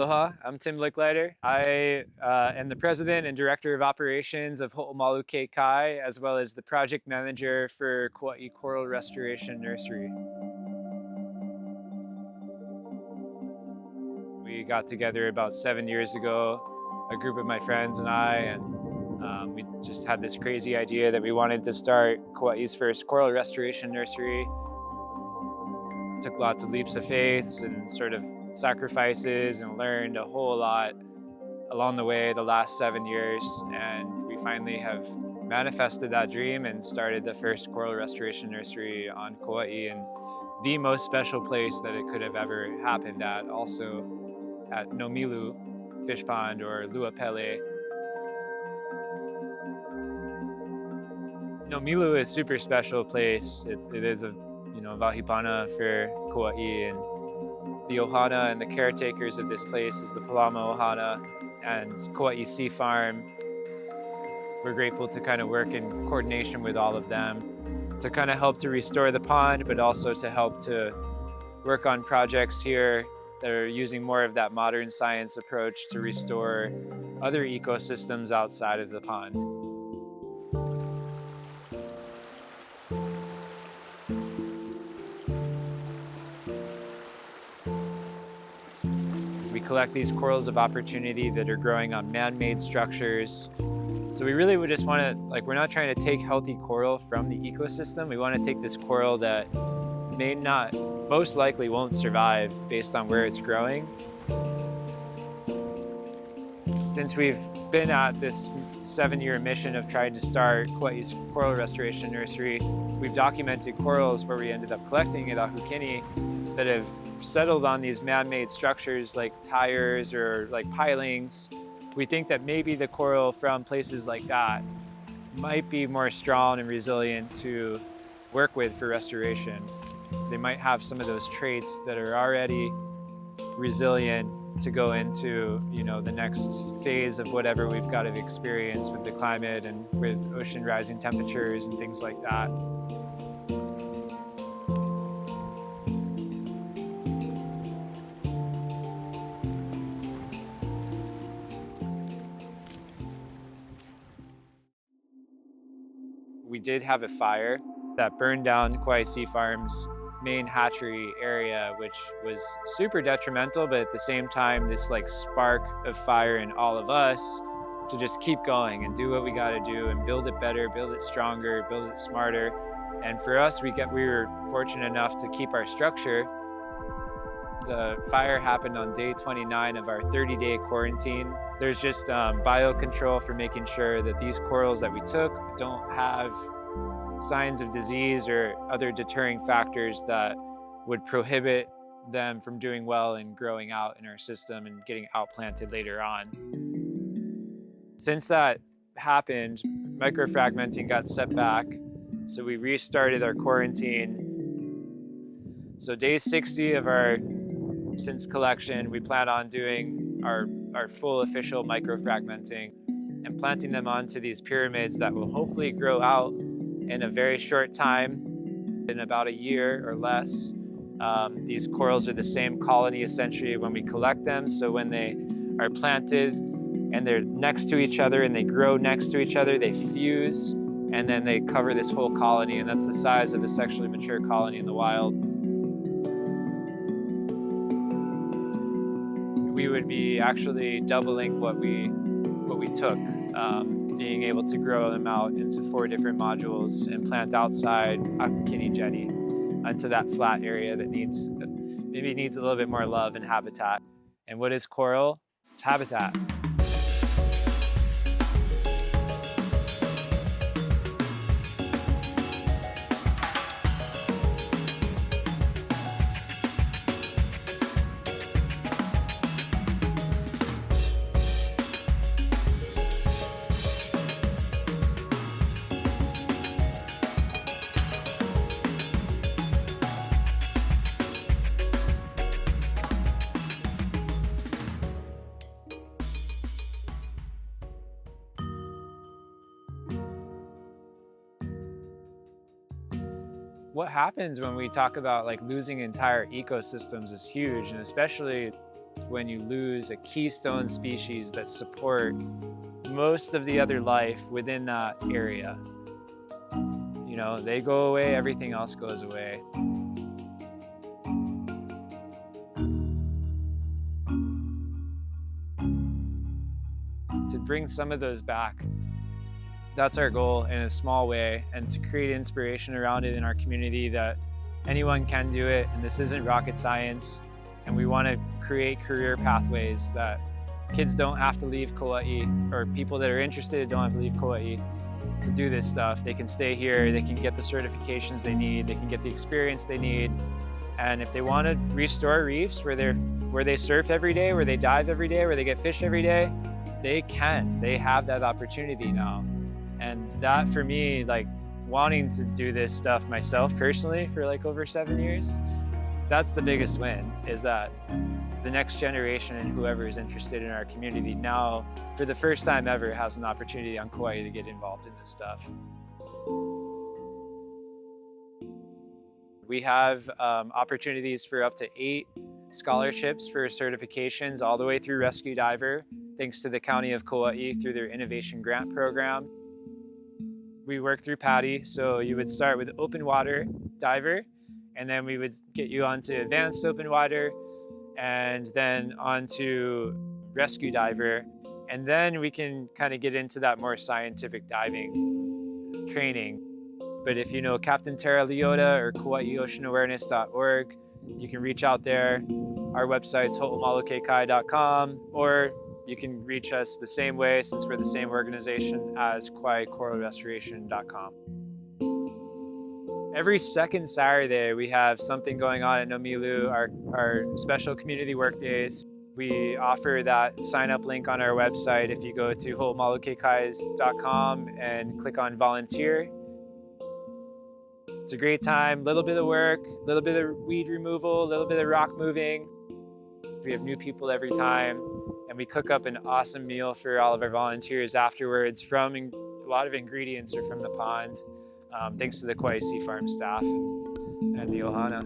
Aloha, I'm Tim Leichliter. I am the president and director of operations of Ho'omalu Kai, as well as the project manager for Kauaʻi Coral Restoration Nursery. We got together about 7 years ago, a group of my friends and I, and we just had this crazy idea that we wanted to start Kauaʻi's first coral restoration nursery. Took lots of leaps of faith and sort of sacrifices and learned a whole lot along the way the last 7 years, and we finally have manifested that dream and started the first coral restoration nursery on Kauaʻi, and the most special place that it could have ever happened at, also at Nōmilu Fishpond, or aupele. Nōmilu is a super special place. It is a wahipana for Kauaʻi, and the ohana and the caretakers of this place is the Palama Ohana and Kauaʻi Sea Farm. We're grateful to kind of work in coordination with all of them to kind of help to restore the pond, but also to help to work on projects here that are using more of that modern science approach to restore other ecosystems outside of the pond. We collect these corals of opportunity that are growing on man-made structures. So we really would just want to, we're not trying to take healthy coral from the ecosystem. We want to take this coral that most likely won't survive based on where it's growing. Since we've been at this 7-year mission of trying to start Kauaʻi's Coral Restoration Nursery, we've documented corals where we ended up collecting at Ahukini that have settled on these man-made structures like tires or like pilings. We think that maybe the coral from places like that might be more strong and resilient to work with for restoration. They might have some of those traits that are already resilient to go into, the next phase of whatever we've got to experience with the climate and with ocean rising temperatures and things like that. We did have a fire that burned down Kauaʻi Sea Farm's main hatchery area, which was super detrimental, but at the same time, this spark of fire in all of us to just keep going and do what we got to do and build it better, build it stronger, build it smarter. And for us, we were fortunate enough to keep our structure. The fire happened on day 29 of our 30-day quarantine. There's just biocontrol for making sure that these corals that we took don't have signs of disease or other deterring factors that would prohibit them from doing well and growing out in our system and getting outplanted later on. Since that happened, microfragmenting got set back, so we restarted our quarantine. So day 60 of our since collection, we plan on doing our full official microfragmenting and planting them onto these pyramids that will hopefully grow out in a very short time, in about a year or less. These corals are the same colony essentially when we collect them, so when they are planted and they're next to each other and they grow next to each other, they fuse and then they cover this whole colony, and that's the size of a sexually mature colony in the wild. We would be actually doubling what we took, being able to grow them out into 4 different modules and plant outside Ahukini Jetty onto that flat area that maybe needs a little bit more love and habitat. And what is coral? It's habitat. What happens when we talk about losing entire ecosystems is huge, and especially when you lose a keystone species that support most of the other life within that area. You know, they go away, everything else goes away. To bring some of those back, that's our goal in a small way, and to create inspiration around it in our community that anyone can do it, and this isn't rocket science. And we want to create career pathways that kids don't have to leave Kauaʻi, or people that are interested don't have to leave Kauaʻi to do this stuff. They can stay here, they can get the certifications they need, they can get the experience they need. And if they want to restore reefs where they surf every day, where they dive every day, where they get fish every day, they can. They have that opportunity now. And that, for me, like wanting to do this stuff myself personally for like over 7 years, that's the biggest win, is that the next generation and whoever is interested in our community now, for the first time ever, has an opportunity on Kauaʻi to get involved in this stuff. We have opportunities for up to 8 scholarships for certifications all the way through rescue diver, thanks to the County of Kauaʻi through their innovation grant program. We work through PADI, so you would start with open water diver, and then we would get you onto advanced open water, and then onto rescue diver, and then we can kind of get into that more scientific diving training. But if you know Captain Tara Leota or KauaiOceanAwareness.org, you can reach out there. Our website's ho'omalukekai.com, or you can reach us the same way, since we're the same organization, as koralrestoration.com. Every second Saturday, we have something going on at Nōmilu, our special community workdays. We offer that sign-up link on our website if you go to ho'omalukekais.com and click on volunteer. It's a great time, a little bit of work, a little bit of weed removal, a little bit of rock moving. We have new people every time, and we cook up an awesome meal for all of our volunteers afterwards. A lot of ingredients are from the pond, thanks to the Kauaʻi Sea Farm staff and the Ohana.